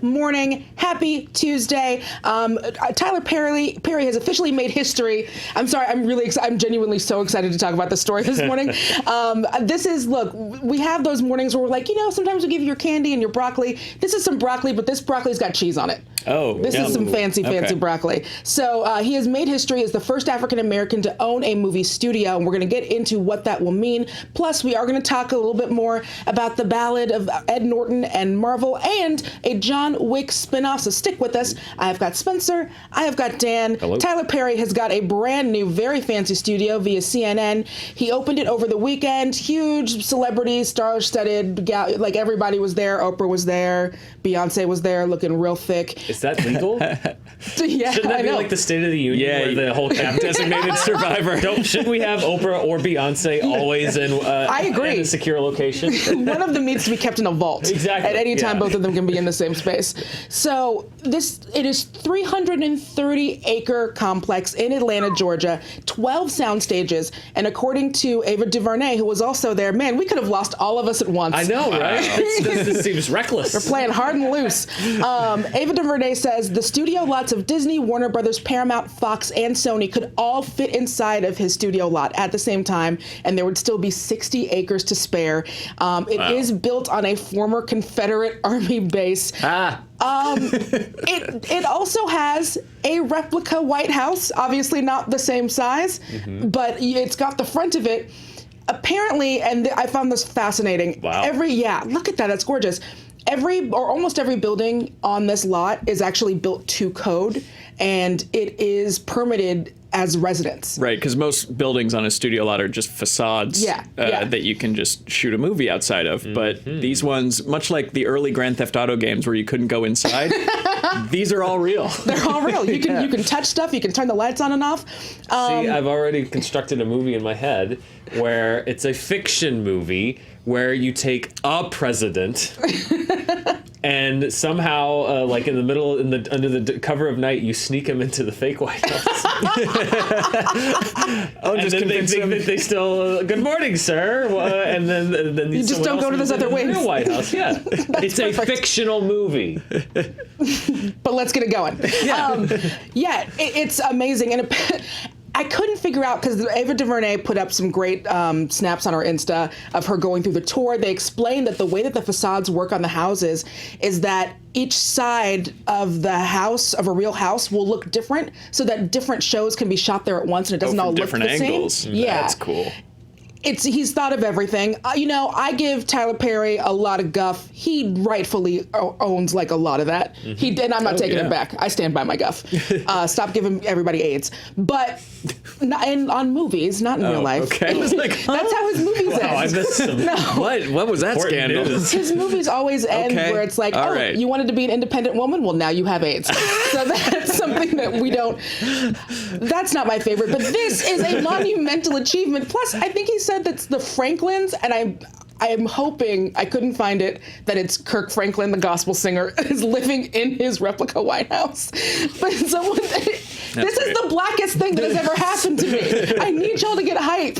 Good morning. Happy Tuesday. Tyler Perry has officially made history. I'm sorry. I'm genuinely so excited to talk about this story this morning. Look, we have those mornings where we're like, sometimes we give you your candy and your broccoli. This is some broccoli, but this broccoli's got cheese on it. Oh, this is some fancy broccoli. So he has made history as the first African American to own a movie studio, and we're going to get into what that will mean. Plus, we are going to talk a little bit more about the ballad of Ed Norton and Marvel and a John Wick spinoff. So stick with us. I have got Spencer. I have got Dan. Hello. Tyler Perry has got a brand new, very fancy studio via CNN. He opened it over the weekend. Huge celebrities, star-studded, like everybody was there. Oprah was there. Beyonce was there, looking real thick. Is that legal? Yeah, Shouldn't that be like the State of the Union where the whole designated survivor? Shouldn't we have Oprah or Beyonce always in I agree. in a secure location? One of them needs to be kept in a vault. Exactly. At any time, both of them can be in the same space. So it is 330-acre complex in Atlanta, Georgia, 12 sound stages, and according to Ava DuVernay, who was also there, man, we could have lost all of us at once. I know, right? This seems reckless. We're playing hard and loose. Ava DuVernay says the studio lots of Disney, Warner Brothers, Paramount, Fox, and Sony could all fit inside of his studio lot at the same time, and there would still be 60 acres to spare. It is built on a former Confederate Army base. It also has a replica White House, obviously not the same size, but it's got the front of it. Apparently, and I found this fascinating. Wow. Look at that. That's gorgeous. Almost every building on this lot is actually built to code, and it is permitted as residence. Right, because most buildings on a studio lot are just facades that you can just shoot a movie outside of. But these ones, much like the early Grand Theft Auto games where you couldn't go inside, these are all real. They're all real. You can touch stuff. You can turn the lights on and off. See, I've already constructed a movie in my head where it's a fiction movie where you take a president and somehow, like in the middle, under the cover of night, you sneak him into the fake White House. And then they think that they still, good morning, sir. And then you just don't go to those other wings. The White House, yeah. It's perfect. A fictional movie. But let's get it going. Yeah, it's amazing. And I couldn't figure out, because Ava DuVernay put up some great snaps on her Insta of her going through the tour. They explained that the way that the facades work on the houses is that each side of the house, of a real house, will look different, so that different shows can be shot there at once and it doesn't all look the different angles. same. Yeah, that's cool. He's thought of everything. I give Tyler Perry a lot of guff. He rightfully owns like a lot of that. And I'm not taking it back. I stand by my guff. Stop giving everybody AIDS. But on movies, not in real life. Okay. That's how his movies end. I missed some. No. What was that scandal? His movies always end where it's like, right. You wanted to be an independent woman? Well, now you have AIDS. So that's something that we don't. That's not my favorite. But this is a monumental achievement. Plus, I think he said that's the Franklins, and I am hoping, I couldn't find it, that it's Kirk Franklin, the gospel singer, is living in his replica White House. But this is the blackest thing that has ever happened to me. I need y'all to get hype.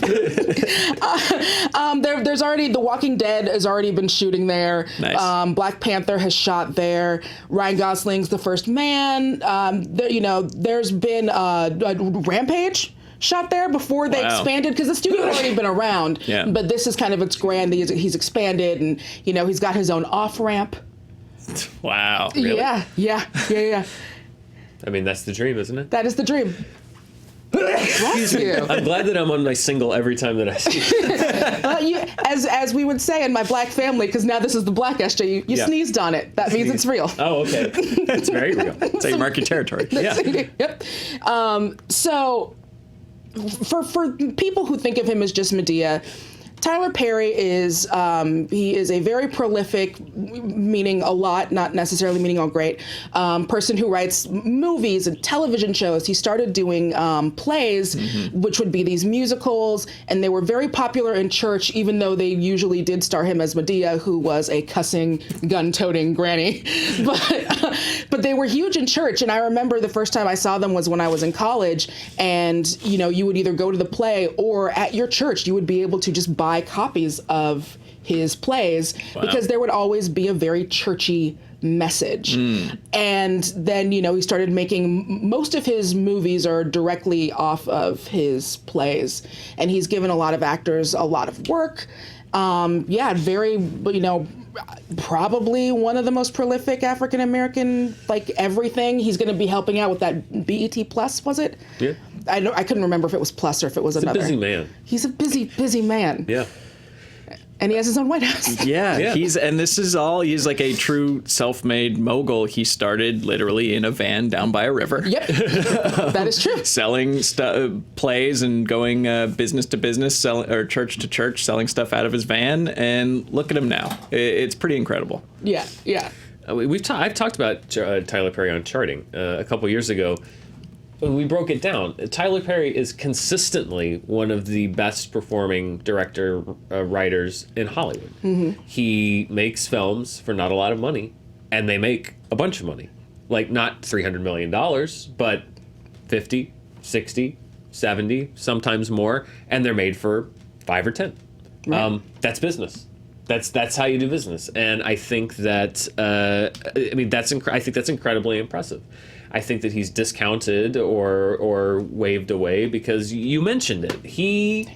There's already, The Walking Dead has already been shooting there. Nice. Black Panther has shot there. Ryan Gosling's The First Man. There's been Rampage shot there before they expanded, because the studio had already been around. Yeah. But this is kind of its grand. He's expanded, and he's got his own off ramp. Wow. Really? Yeah. I mean, that's the dream, isn't it? That is the dream. Bless you. I'm glad that I'm on my single every time that I see it. As we would say in my black family, because now this is the black SJU, you sneezed on it. That means it's real. Oh, okay. It's very real. That's how you mark your territory. Yep. So for people who think of him as just Medea, Tyler Perry is he is a very prolific, meaning a lot, not necessarily meaning all great, person who writes movies and television shows. He started doing plays, which would be these musicals, and they were very popular in church, even though they usually did star him as Medea, who was a cussing, gun-toting granny. But they were huge in church, and I remember the first time I saw them was when I was in college, and you would either go to the play or at your church you would be able to just buy copies of his plays, because there would always be a very churchy message. And then, he started making, most of his movies are directly off of his plays. And he's given a lot of actors a lot of work. Very, probably one of the most prolific African-American, everything. He's going to be helping out with that BET Plus, was it? Yeah. I couldn't remember if it was Plus or if it was another. He's a busy man. He's a busy man. Yeah. And he has his own White House. Yeah. He's like a true self-made mogul. He started literally in a van down by a river. Yep. That is true. Selling plays and going business to business, or church to church, selling stuff out of his van. And look at him now. It's pretty incredible. Yeah. I've talked about Tyler Perry on Charting a couple years ago. When we broke it down, Tyler Perry is consistently one of the best performing writers in Hollywood. Mm-hmm. He makes films for not a lot of money, and they make a bunch of money. Not $300 million, but 50, 60, 70, sometimes more, and they're made for 5 or 10. Right. That's business. That's how you do business, and I think that I think that's incredibly impressive. I think that he's discounted or waved away because you mentioned it. He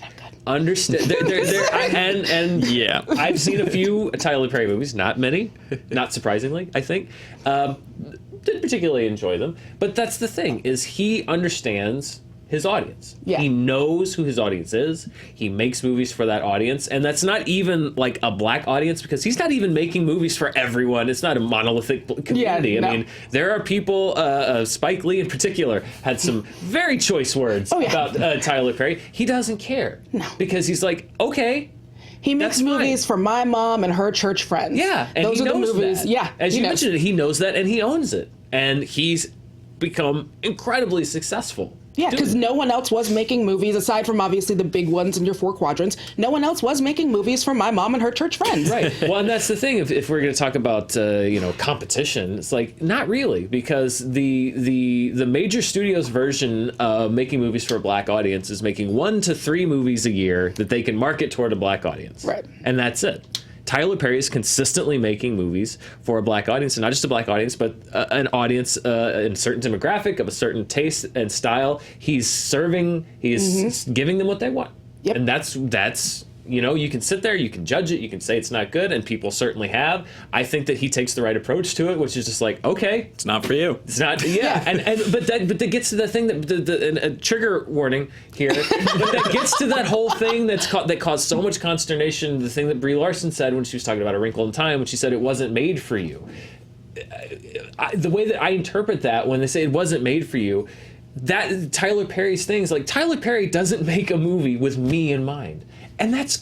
understands. And yeah, I've seen a few Tyler Perry movies, not many, not surprisingly, I think. Didn't particularly enjoy them, but that's the thing, is he understands his audience. Yeah. He knows who his audience is. He makes movies for that audience, and that's not even a black audience, because he's not even making movies for everyone. It's not a monolithic community. No. I mean, there are people, Spike Lee in particular had some very choice words about Tyler Perry. He doesn't care. No. Because he's like, okay, he makes movies for my mom and her church friends. Yeah, and those he are knows the movies. that. Yeah, as you mentioned, he knows that, and he owns it, and he's become incredibly successful. Yeah, because no one else was making movies, aside from obviously the big ones in your 4 quadrants. No one else was making movies for my mom and her church friends. Right. Well, and that's the thing. If we're going to talk about competition, it's not really, because the major studios version of making movies for a black audience is making 1 to 3 movies a year that they can market toward a black audience. Right. And that's it. Tyler Perry is consistently making movies for a black audience, and not just a black audience, but an audience in a certain demographic of a certain taste and style. He's giving them what they want. Yep. And that's you can sit there, you can judge it, you can say it's not good, and people certainly have. I think that he takes the right approach to it, which is just okay, it's not for you. It's not, but that gets to the thing that a trigger warning here. But that gets to that whole thing that caused so much consternation. The thing that Brie Larson said when she was talking about A Wrinkle in Time, when she said it wasn't made for you. The way that I interpret that, when they say it wasn't made for you, that Tyler Perry's things, Tyler Perry doesn't make a movie with me in mind. And that's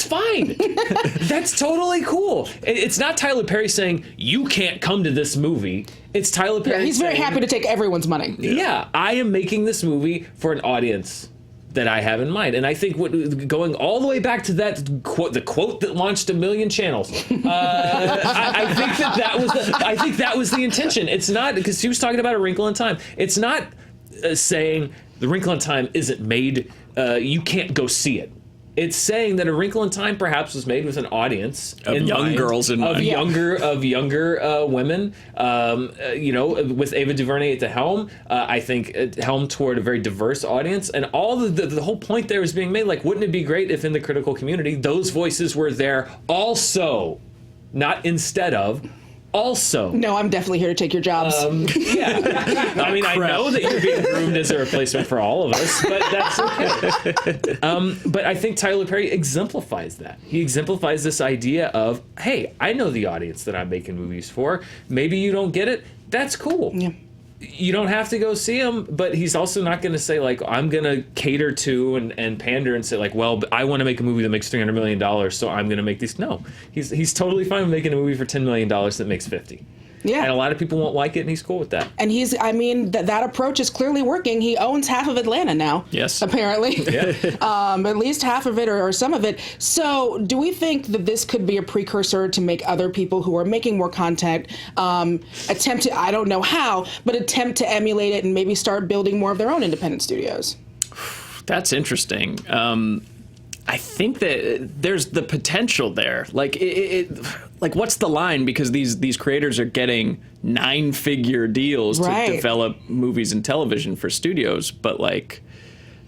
fine. That's totally cool. It's not Tyler Perry saying, you can't come to this movie. It's Tyler Perry he's very happy to take everyone's money. Yeah, I am making this movie for an audience that I have in mind. And I think going all the way back to that quote, the quote that launched 1 million channels, I think that was the intention. It's not, because he was talking about A Wrinkle in Time. It's not saying The Wrinkle in Time isn't made, you can't go see it. It's saying that A Wrinkle in Time perhaps was made with an audience of young girls in mind. Of younger women, with Ava DuVernay at the helm. I think helm toward a very diverse audience, and all the whole point there is being made. Wouldn't it be great if in the critical community those voices were there also, not instead of. Also. No, I'm definitely here to take your jobs. Yeah. I mean, I know that you're being groomed as a replacement for all of us, but that's okay. But I think Tyler Perry exemplifies that. He exemplifies this idea of, hey, I know the audience that I'm making movies for. Maybe you don't get it. That's cool. Yeah. You don't have to go see him, but he's also not going to say, I'm going to cater to and pander and say, I want to make a movie that makes $300 million, so I'm going to make these. No, he's totally fine with making a movie for $10 million that makes 50. Yeah. And a lot of people won't like it, and he's cool with that. And that approach is clearly working. He owns half of Atlanta now. Yes. Apparently. Yeah. At least half of it or some of it. So do we think that this could be a precursor to make other people who are making more content attempt to, I don't know how, but attempt to emulate it and maybe start building more of their own independent studios? That's interesting. I think that there's the potential there. Like, like, what's the line? Because these creators are getting 9-figure deals to develop movies and television for studios, but like,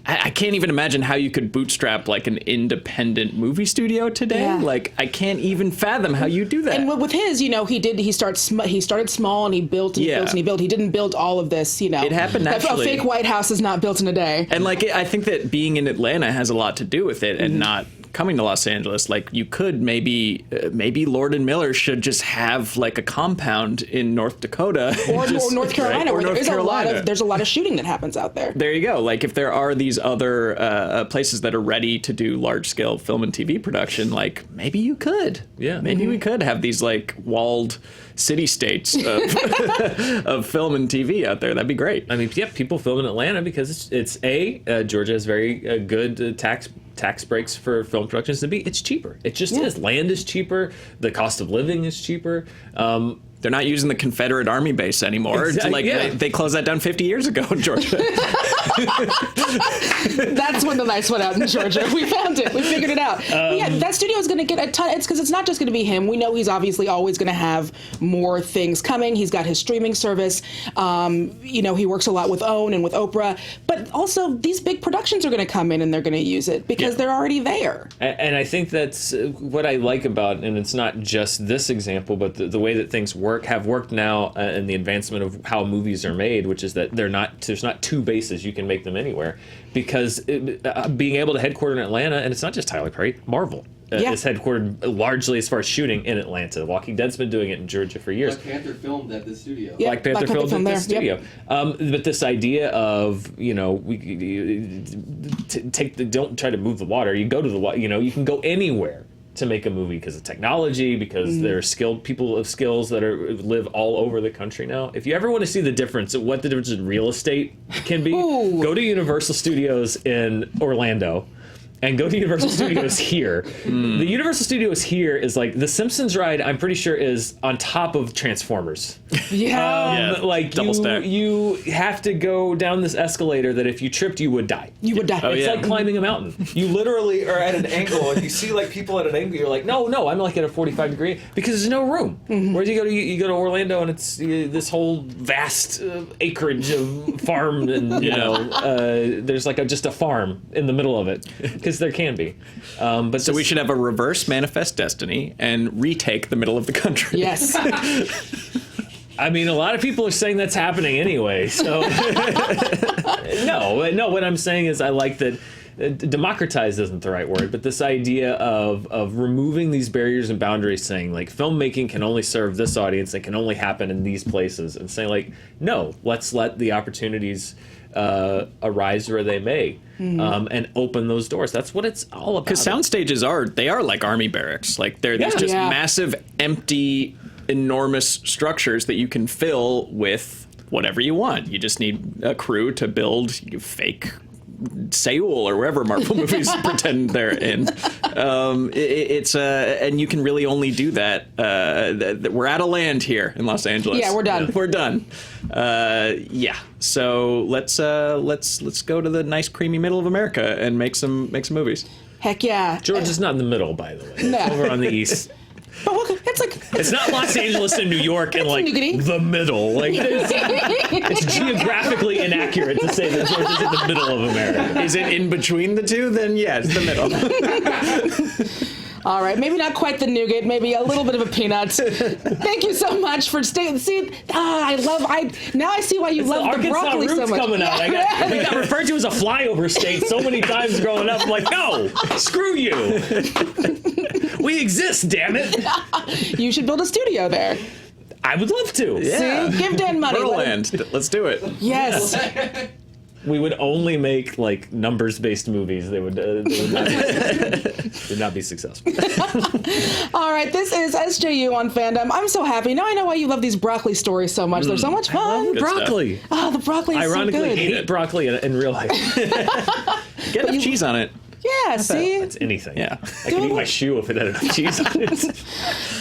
I can't even imagine how you could bootstrap like an independent movie studio today. Yeah. Like, I can't even fathom how you do that. And with his, he started small and he built and he built and he built. He didn't build all of this, It happened naturally. A fake White House is not built in a day. And like, I think that being in Atlanta has a lot to do with it, and not coming to Los Angeles. Like, you could maybe Lord and Miller should just have like a compound in North Dakota or North Carolina, where there's a lot of shooting that happens out there. There you go. Like, if there are these other places that are ready to do large scale film and TV production, like, maybe you could. Yeah. Maybe we could have these like walled city states of film and TV out there. That'd be great. I mean, people film in Atlanta because it's Georgia has very good tax breaks for film productions, and B, it's cheaper. It just is. Land is cheaper. The cost of living is cheaper. They're not using the Confederate Army base anymore. Exactly, they closed that down 50 years ago in Georgia. That's when the lights went out in Georgia. We found it. We figured it out. That studio is going to get a ton. It's because it's not just going to be him. We know he's obviously always going to have more things coming. He's got his streaming service. He works a lot with OWN and with Oprah. But also, these big productions are going to come in and they're going to use it because they're already there. And I think that's what I like about, and it's not just this example, but the way that things have worked now in the advancement of how movies are made, which is that there's not two bases. You can make them anywhere, because being able to headquarter in Atlanta, and it's not just Tyler Perry, Marvel is headquartered largely as far as shooting in Atlanta. Walking Dead's been doing it in Georgia for years. Black Panther filmed at this studio. Black Panther filmed at this studio. But this idea of don't try to move the water. You go to the water. You can go anywhere to make a movie because of technology, because there are skilled people of skills that live all over the country now. If you ever want to see the difference in real estate can be, go to Universal Studios in Orlando and go to Universal Studios here. The Universal Studios here is like the Simpsons ride, I'm pretty sure, is on top of Transformers. Like double stack. You have to go down this escalator that if you tripped, you would die. You would die. It's like climbing a mountain. You literally are at an angle, and you see like people at an angle. You're like, no, I'm like at a 45 degree because there's no room. Whereas you go to Orlando, and it's this whole vast acreage of farm, and there's like just a farm in the middle of it. Because there can be. So we should have a reverse Manifest Destiny and retake the middle of the country. Yes. I mean, a lot of people are saying that's happening anyway. So no. What I'm saying is I like that. Democratize isn't the right word, but this idea of removing these barriers and boundaries, saying like filmmaking can only serve this audience, it can only happen in these places, and saying like, no, let's let the opportunities arise where they may, and open those doors. That's what it's all about. Because sound stages are like army barracks. Like they're just massive, empty, enormous structures that you can fill with whatever you want. You just need a crew to build fake Seoul or wherever Marvel movies pretend they're in. And you can really only do that. We're out of land here in Los Angeles. Yeah, we're done. We're done. So let's go to the nice creamy middle of America and make some movies. Heck yeah. Georgia's not in the middle, by the way. No. It's over on the east. But it's not Los Angeles and New York and like the middle. Like it's geographically inaccurate to say that Georgia's in the middle of America. Is it in between the two? Then yeah, it's the middle. All right, maybe not quite the nougat, maybe a little bit of a peanut. Thank you so much for staying. See, now I see why you love the broccoli so much. Coming out. We got referred to as a flyover state so many times growing up. I'm like, no, screw you. We exist, damn it. You should build a studio there. I would love to. Yeah. See, give Dan money. Let's do it. Yes. Yeah. We would only make like numbers-based movies. They would not be successful. All right, this is SJU on Fandom. I'm so happy. Now I know why you love these broccoli stories so much. They're so much fun. Broccoli. Oh, the broccoli is Ironically, so good. hate broccoli in real life. Get enough cheese on it. Yeah, see? It's anything. Yeah. I can eat my shoe if it had enough cheese on it.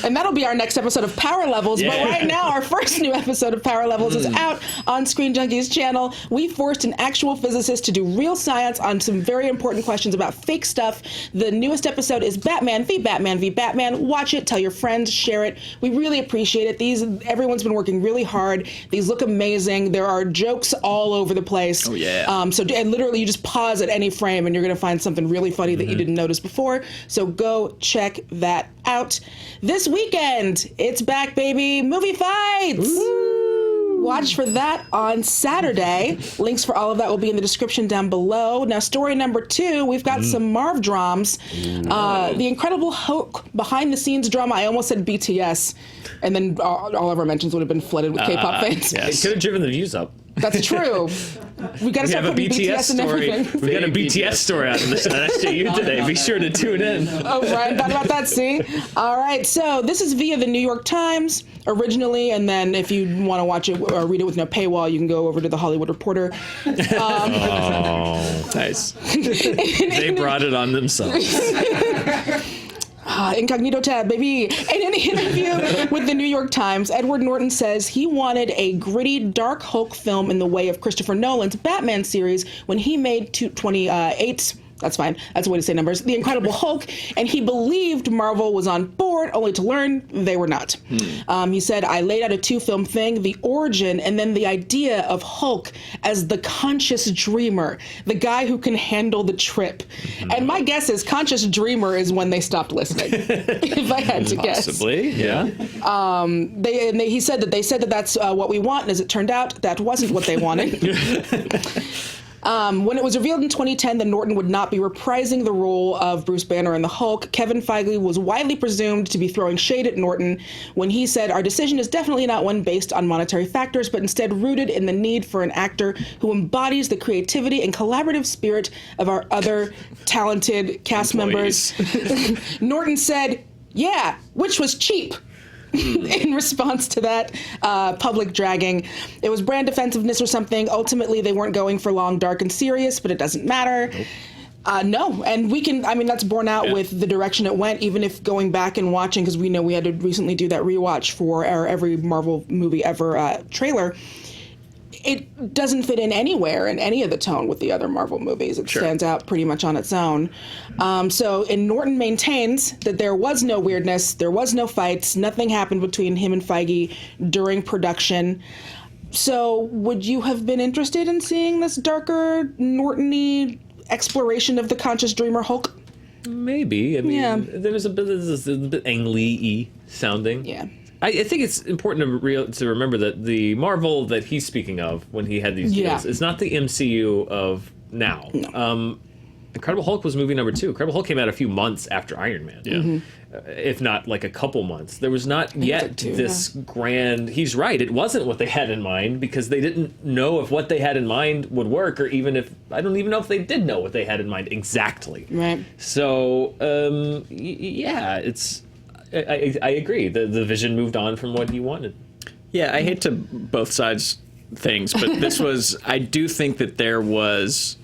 And that'll be our next episode of Power Levels. Yeah. But right now, our first new episode of Power Levels is out on Screen Junkies channel. We forced an actual physicist to do real science on some very important questions about fake stuff. The newest episode is Batman v. Batman v. Batman. Watch it, tell your friends, share it. We really appreciate it. Everyone's been working really hard. These look amazing. There are jokes all over the place. Oh, yeah. And literally, you just pause at any frame and you're going to find something really funny that you didn't notice before. So go check that out. This weekend, it's back, baby. Movie fights. Woo! Watch for that on Saturday. Links for all of that will be in the description down below. Now, story number 2, we've got some Marv drams. The Incredible Hulk behind-the-scenes drama. I almost said BTS, and then all of our mentions would have been flooded with K-pop fans. It could have driven the views up. That's true. We got to start putting BTS in everything. We got a BTS story out in the SJU today. Be sure to tune in. Oh, right. Thought about that, see? All right. So this is via the New York Times originally, and then if you want to watch it or read it with no paywall, you can go over to the Hollywood Reporter. Nice. They brought it on themselves. Incognito tab, baby. In an interview with the New York Times, Edward Norton says he wanted a gritty, dark Hulk film in the way of Christopher Nolan's Batman series when he made 28. That's fine. That's a way to say numbers. The Incredible Hulk, and he believed Marvel was on board, only to learn they were not. He said, I laid out a 2-film thing, the origin, and then the idea of Hulk as the conscious dreamer, the guy who can handle the trip. And my guess is conscious dreamer is when they stopped listening, if I had to guess. Possibly, yeah. He said that that's what we want, and as it turned out, that wasn't what they wanted. When it was revealed in 2010 that Norton would not be reprising the role of Bruce Banner in the Hulk, Kevin Feige was widely presumed to be throwing shade at Norton when he said, our decision is definitely not one based on monetary factors, but instead rooted in the need for an actor who embodies the creativity and collaborative spirit of our other talented cast members. Norton said, yeah, which was cheap. In response to that public dragging. It was brand defensiveness or something. Ultimately, they weren't going for long, dark, and serious, but it doesn't matter. No, and that's borne out with the direction it went, even if going back and watching, because we know we had to recently do that rewatch for our every Marvel movie ever trailer. It doesn't fit in anywhere in any of the tone with the other Marvel movies. It stands out pretty much on its own. And Norton maintains that there was no weirdness, there was no fights, nothing happened between him and Feige during production. So would you have been interested in seeing this darker, Norton-y exploration of the conscious dreamer Hulk? Maybe. I mean, there's a bit Ang Lee-y sounding. Yeah. I think it's important to remember that the Marvel that he's speaking of when he had these deals is not the MCU of now. No. Incredible Hulk was movie number 2. Incredible Hulk came out a few months after Iron Man. If not like a couple months. There was not yet this grand... He's right, it wasn't what they had in mind because they didn't know if what they had in mind would work, or even if... I don't even know if they did know what they had in mind exactly. Right. So, it's... I agree. The vision moved on from what he wanted. Yeah, I hate to both sides things, but this was... I do think that there was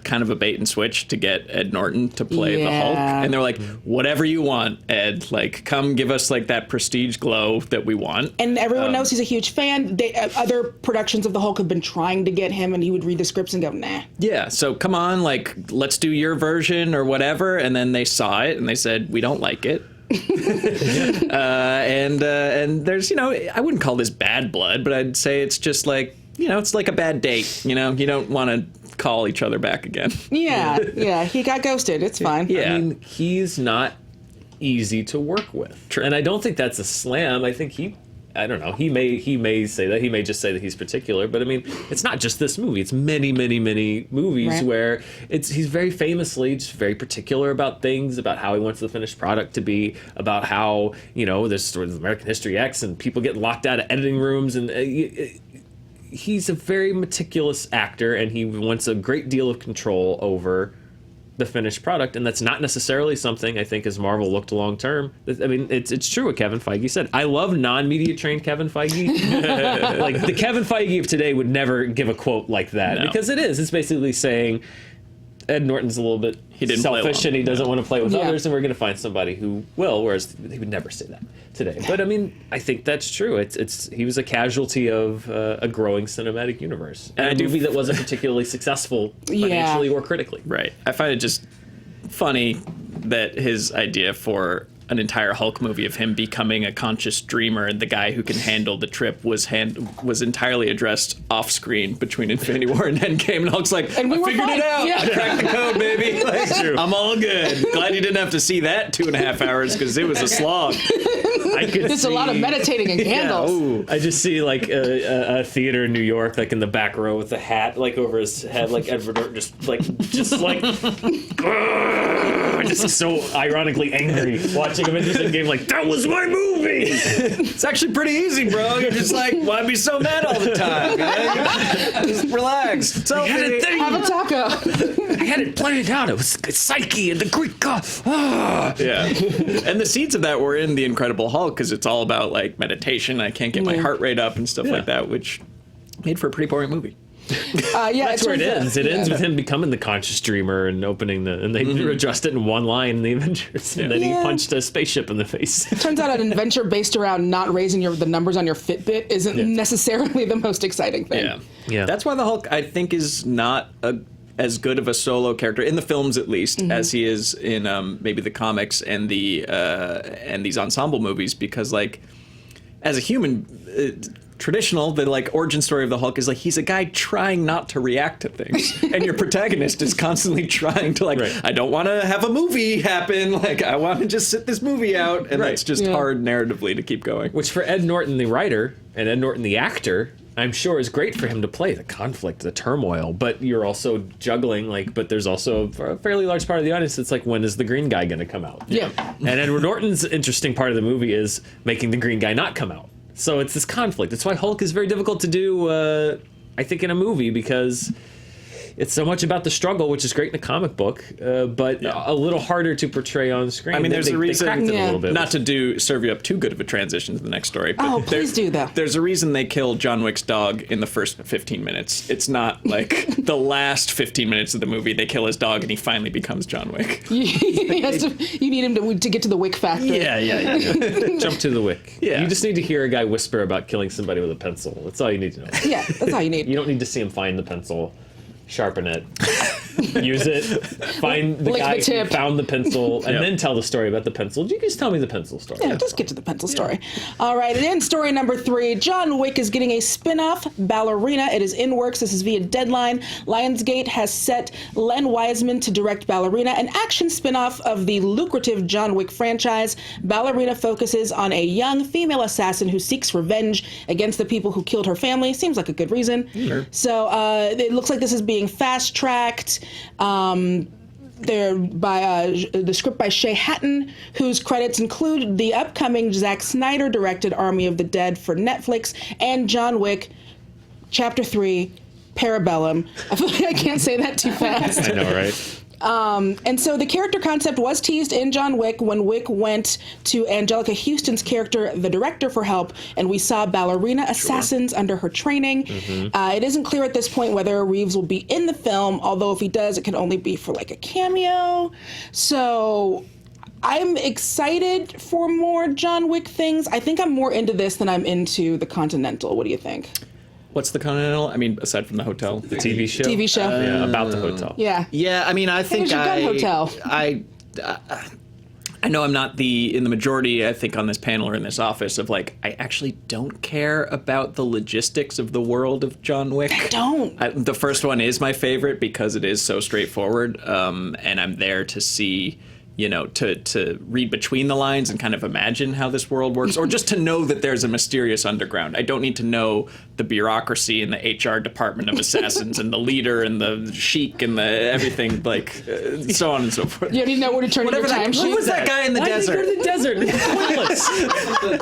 kind of a bait and switch to get Ed Norton to play the Hulk. And they're like, whatever you want, Ed. Like, come give us like that prestige glow that we want. And everyone knows he's a huge fan. Other productions of the Hulk have been trying to get him, and he would read the scripts and go, nah. Yeah, so come on, like, let's do your version or whatever. And then they saw it and they said, we don't like it. And there's, I wouldn't call this bad blood, but I'd say it's just like, it's like a bad date. You don't want to call each other back again. Yeah, he got ghosted. It's fine. Yeah. I mean, he's not easy to work with. True. And I don't think that's a slam. I think I don't know. He may say that. He may just say that he's particular. But I mean, it's not just this movie. It's many, many, many movies where he's very famously just very particular about things, about how he wants the finished product to be, about how, there's sort of American History X and people get locked out of editing rooms. And he's a very meticulous actor, and he wants a great deal of control over the finished product, and that's not necessarily something I think as Marvel looked long term. I mean, it's true what Kevin Feige said. I love non-media trained Kevin Feige. Like the Kevin Feige of today would never give a quote like that because it's basically saying Ed Norton's a little bit selfish and he doesn't want to play with others, and we're going to find somebody who will, whereas he would never say that today. But I mean, I think that's true. He was a casualty of a growing cinematic universe, and a movie that wasn't particularly successful financially or critically. Right. I find it just funny that his idea for an entire Hulk movie of him becoming a conscious dreamer and the guy who can handle the trip was entirely addressed off screen between Infinity War and Endgame, and Hulk's like, I figured it out. Yeah. I cracked the code, baby. Like, I'm all good. Glad you didn't have to see that 2.5 hours because it was a slog. There's a lot of meditating and candles. I just see like a theater in New York, like in the back row with a hat like over his head, like Edward Norton, just so ironically angry watching Avengers Endgame, like, that was my movie. It's actually pretty easy, bro. You're just like, why be so mad all the time? Just relax. Have a taco. I had it planned out. It was Psyche and the Greek god. Yeah. And the seeds of that were in The Incredible Hulk, because it's all about like meditation. I can't get my heart rate up and stuff like that, which made for a pretty boring movie. That's where it ends. It ends with him becoming the conscious dreamer and opening and they addressed it in one line in the Avengers, and then he punched a spaceship in the face. Turns out an adventure based around not raising the numbers on your Fitbit isn't necessarily the most exciting thing. Yeah. That's why the Hulk, I think, is not as good of a solo character in the films, at least, as he is in maybe the comics and these ensemble movies, because like as a human. The like origin story of the Hulk is like he's a guy trying not to react to things, and your protagonist is constantly trying to I don't want to have a movie happen, like I want to just sit this movie out, and that's just hard narratively to keep going. Which for Ed Norton the writer and Ed Norton the actor, I'm sure is great for him to play the conflict, the turmoil, but you're also juggling but there's also a fairly large part of the audience that's like, when is the green guy going to come out? Yeah. And Edward Norton's interesting part of the movie is making the green guy not come out. So it's this conflict. That's why Hulk is very difficult to do, I think, in a movie, because it's so much about the struggle, which is great in the comic book, but a little harder to portray on screen. I mean, there's a reason, a little bit. Not to serve you up too good of a transition to the next story. But please do, though. There's a reason they kill John Wick's dog in the first 15 minutes. It's not like the last 15 minutes of the movie they kill his dog and he finally becomes John Wick. You need him to get to the Wick factory. Yeah. Jump to the Wick. Yeah. You just need to hear a guy whisper about killing somebody with a pencil. That's all you need to know. Yeah, that's all you need. You don't need to see him find the pencil. Sharpen it, use it, find the guy who found the pencil, and then tell the story about the pencil. You just tell me the pencil story. Yeah, just get to the pencil story. All right, and in story number 3, John Wick is getting a spin-off, Ballerina. It is in works. This is via Deadline. Lionsgate has set Len Wiseman to direct Ballerina, an action spin-off of the lucrative John Wick franchise. Ballerina focuses on a young female assassin who seeks revenge against the people who killed her family. Seems like a good reason. Sure. So it looks like this is being fast-tracked. They're by the script by Shay Hatton, whose credits include the upcoming Zack Snyder-directed Army of the Dead for Netflix and John Wick, Chapter 3, Parabellum. I feel like I can't say that too fast. I know, right? And so the character concept was teased in John Wick when Wick went to Angelica Houston's character, the director, for help, and we saw ballerina assassins under her training. It isn't clear at this point whether Reeves will be in the film, although if he does, it can only be for like a cameo. So I'm excited for more John Wick things. I think I'm more into this than I'm into The Continental. What do you think? What's the Continental? I mean, aside from the hotel, the TV show. TV show. Yeah, about the hotel. Yeah. Yeah. I mean, I think hotel. I know I'm not in the majority. I think on this panel or in this office of like, I actually don't care about the logistics of the world of John Wick. I don't. The first one is my favorite because it is so straightforward, and I'm there to see. To read between the lines and kind of imagine how this world works, or just to know that there's a mysterious underground. I don't need to know the bureaucracy and the HR department of assassins and the leader and the sheik and the everything, so on and so forth. You don't even know where to turn your time sheet. Who was that guy in the desert? Why did he go to the desert? It's pointless.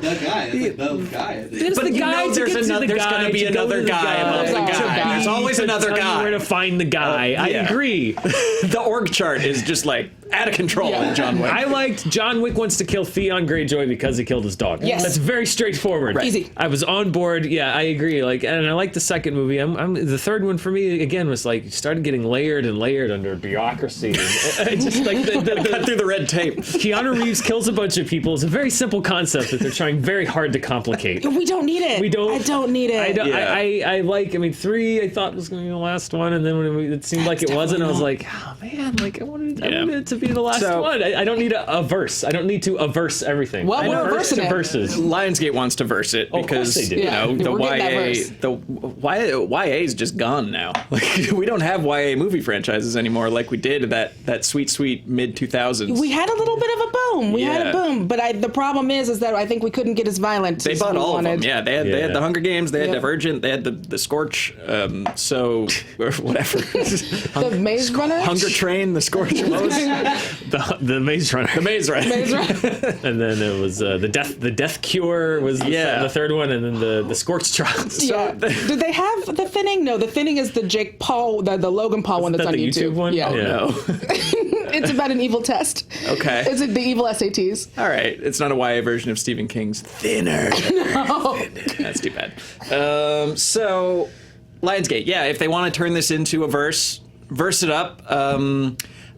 the guy. But you know there's going to be another guy above the guy. There's always another guy. Where to find the guy. I agree. The org chart is just like out of control in John Wick. I liked John Wick wants to kill Theon Greyjoy because he killed his dog. Yes. That's very straightforward. Right. Easy. I was on board. Yeah, I agree. me. Like, and I like the second movie. I'm the third one for me again was like started getting layered and layered under bureaucracy. And just like cut through the red tape. Keanu Reeves kills a bunch of people. It's a very simple concept that they're trying very hard to complicate. We don't need it. We don't. I don't need it. I like. I mean, 3 I thought was going to be the last one, and then when it seemed like it wasn't, I was like, oh man, like I wanted it to be the last one. I don't need a verse. I don't need to averse everything. Well, we're versing it. Verses. Lionsgate wants to verse it because they do. the YA is just gone now. Like we don't have YA movie franchises anymore like we did that sweet mid 2000s. We had a little bit of a boom. We had a boom, but the problem is that I think we couldn't get as violent. They as bought we all wanted. of them. Yeah, they had the Hunger Games, they had Divergent, they had the Scorch, so or whatever. The Maze Runner, Hunger Train, the Scorch, the Maze Runner, the Maze Runner, and then it was the Death Cure was the third one, and then the Scorch Trials. Yeah. Did they have The Thinning? No, The Thinning is the Jake Paul, the Logan Paul one that's on the YouTube. One? Yeah. Oh, no. It's about an evil test. Okay. It's the evil SATs. All right. It's not a YA version of Stephen King's Thinner. No. That's too bad. So, Lionsgate, yeah, if they want to turn this into a verse it up.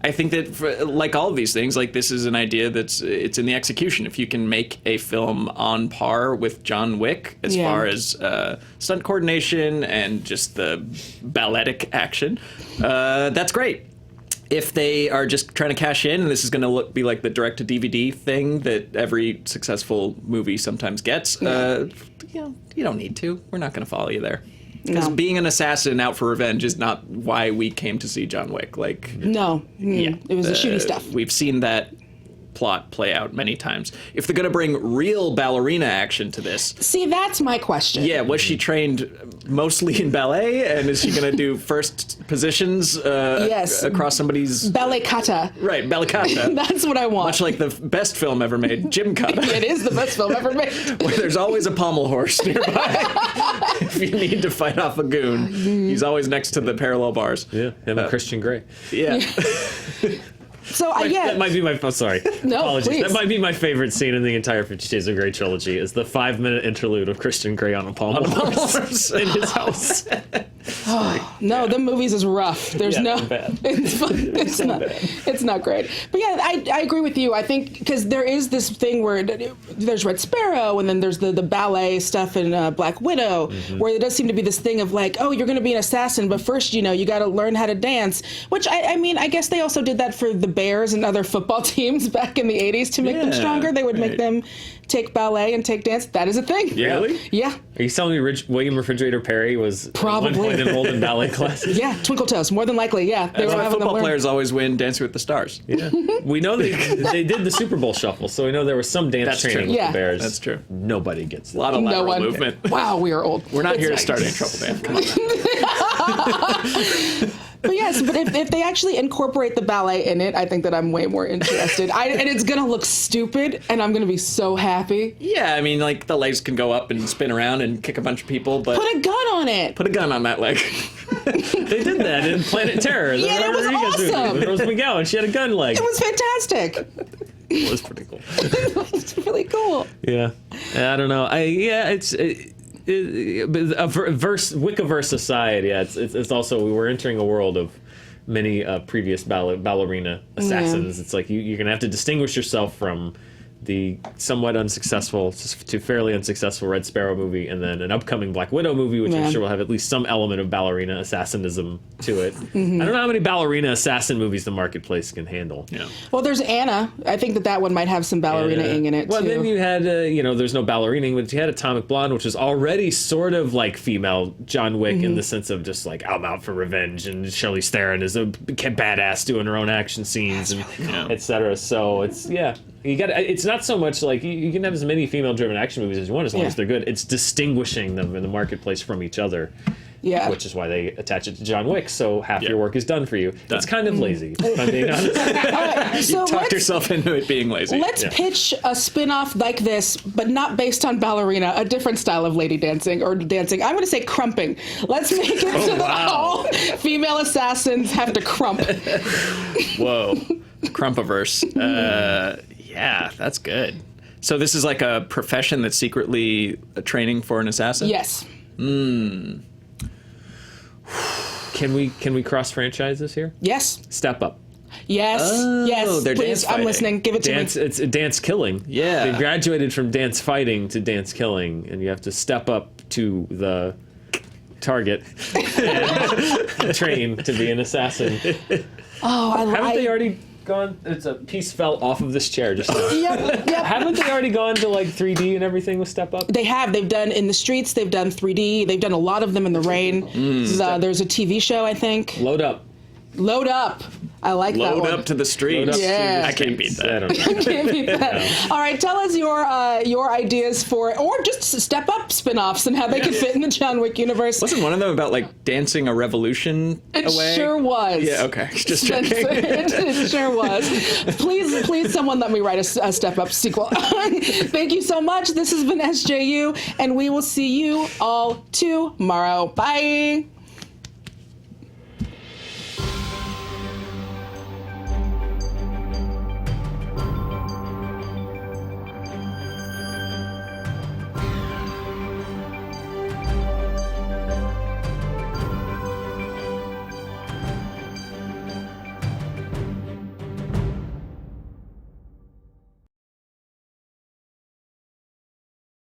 I think that, like all of these things, like this is an idea it's in the execution. If you can make a film on par with John Wick as far as stunt coordination and just the balletic action, that's great. If they are just trying to cash in, and this is going to be like the direct-to-DVD thing that every successful movie sometimes gets, you don't need to. We're not going to follow you there. Because being an assassin out for revenge is not why we came to see John Wick. Like, no, it was the shooty stuff. We've seen that plot play out many times. If they're going to bring real ballerina action to this, see, that's my question. Yeah, was she trained mostly in ballet, and is she going to do first positions across somebody's ballet kata? Right, ballet kata. That's what I want. Much like the best film ever made, Jim Kata. It is the best film ever made. Where there's always a pommel horse nearby. If you need to fight off a goon, he's always next to the parallel bars. Yeah, him and Christian Grey. Yeah. So that might be my sorry. No, apologies. please. That might be my favorite scene in the entire 50 Shades of Grey trilogy. Is the 5-minute interlude of Christian Grey on a pommel horse in his house. No, the movies is rough. There's bad. It's not great. But yeah, I agree with you. I think because there is this thing where there's Red Sparrow, and then there's the ballet stuff in Black Widow, where there does seem to be this thing of like, oh, you're going to be an assassin, but first, you got to learn how to dance. Which I mean, I guess they also did that for the Bears and other football teams back in the 80s to make them stronger. They would make them take ballet and take dance. That is a thing. Really? Yeah. Are you telling me William Refrigerator Perry was probably at one point enrolled in ballet classes? Yeah, Twinkle Toes, more than likely. Yeah, they were having football players always win Dancing with the Stars. Yeah, we know they did the Super Bowl shuffle, so we know there was some dance training with the Bears. That's true. Nobody gets a lot of lateral movement. Wow, we are old. We're not here to start any trouble, man. Come on. But yes, but if they actually incorporate the ballet in it, I think that I'm way more interested. And it's going to look stupid, and I'm going to be so happy. Yeah, I mean, like, the legs can go up and spin around and kick a bunch of people, but... Put a gun on it! Put a gun on that leg. They did that in Planet Terror. Yeah, that was awesome! Rose McGowan, she had a gun leg. It was fantastic! It was pretty cool. It was really cool. Yeah. I don't know. Wick-averse aside, it's also, we were entering a world of many previous ballerina assassins. It's like you're going to have to distinguish yourself from the somewhat unsuccessful to fairly unsuccessful Red Sparrow movie, and then an upcoming Black Widow movie, which I'm sure will have at least some element of ballerina assassinism to it. I don't know how many ballerina assassin movies the marketplace can handle. Yeah. Well, there's Anna. I think that one might have some ballerina-ing in it, well, too. Then you had, there's no ballerina, but you had Atomic Blonde, which was already sort of like female John Wick in the sense of just like, I'm out for revenge, and Charlize Theron is a badass doing her own action scenes, and etc. So it's, it's not so much like you can have as many female-driven action movies as you want, as long as they're good. It's distinguishing them in the marketplace from each other. Yeah. Which is why they attach it to John Wick, so half your work is done for you. It's kind of lazy, if I'm being honest. You talked yourself into it being lazy. Let's pitch a spin-off like this, but not based on ballerina, a different style of lady dancing, or dancing. I'm going to say crumping. Let's make it so that all female assassins have to crump. Whoa. Crumpaverse. Yeah, that's good. So this is like a profession that's secretly a training for an assassin? Yes. Can we cross franchise this here? Yes. Step Up. Yes. Yes. they're Please, dance I'm fighting. listening. Give it to me. It's a dance killing. Yeah. They graduated from dance fighting to dance killing, and you have to step up to the target and train to be an assassin. Oh, Haven't they already gone? It's a piece fell off of this chair just now. Yep. Haven't they already gone to like 3D and everything with Step Up? They have. They've done in the streets. They've done 3D. They've done a lot of them in the rain. There's a TV show, I think. Load Up. Load Up. I like that Load one. up to the streets. Load up to Yeah. the I can't beat streets. that. I don't know. Can't beat that. All right, tell us your ideas for, or just Step Up spin-offs and how they can fit in the John Wick universe. Wasn't one of them about like dancing a revolution It away? sure was. Yeah, okay. Just That's- checking. it sure was. Please, someone let me write a Step Up sequel. Thank you so much. This has been SJU, and we will see you all tomorrow. Bye.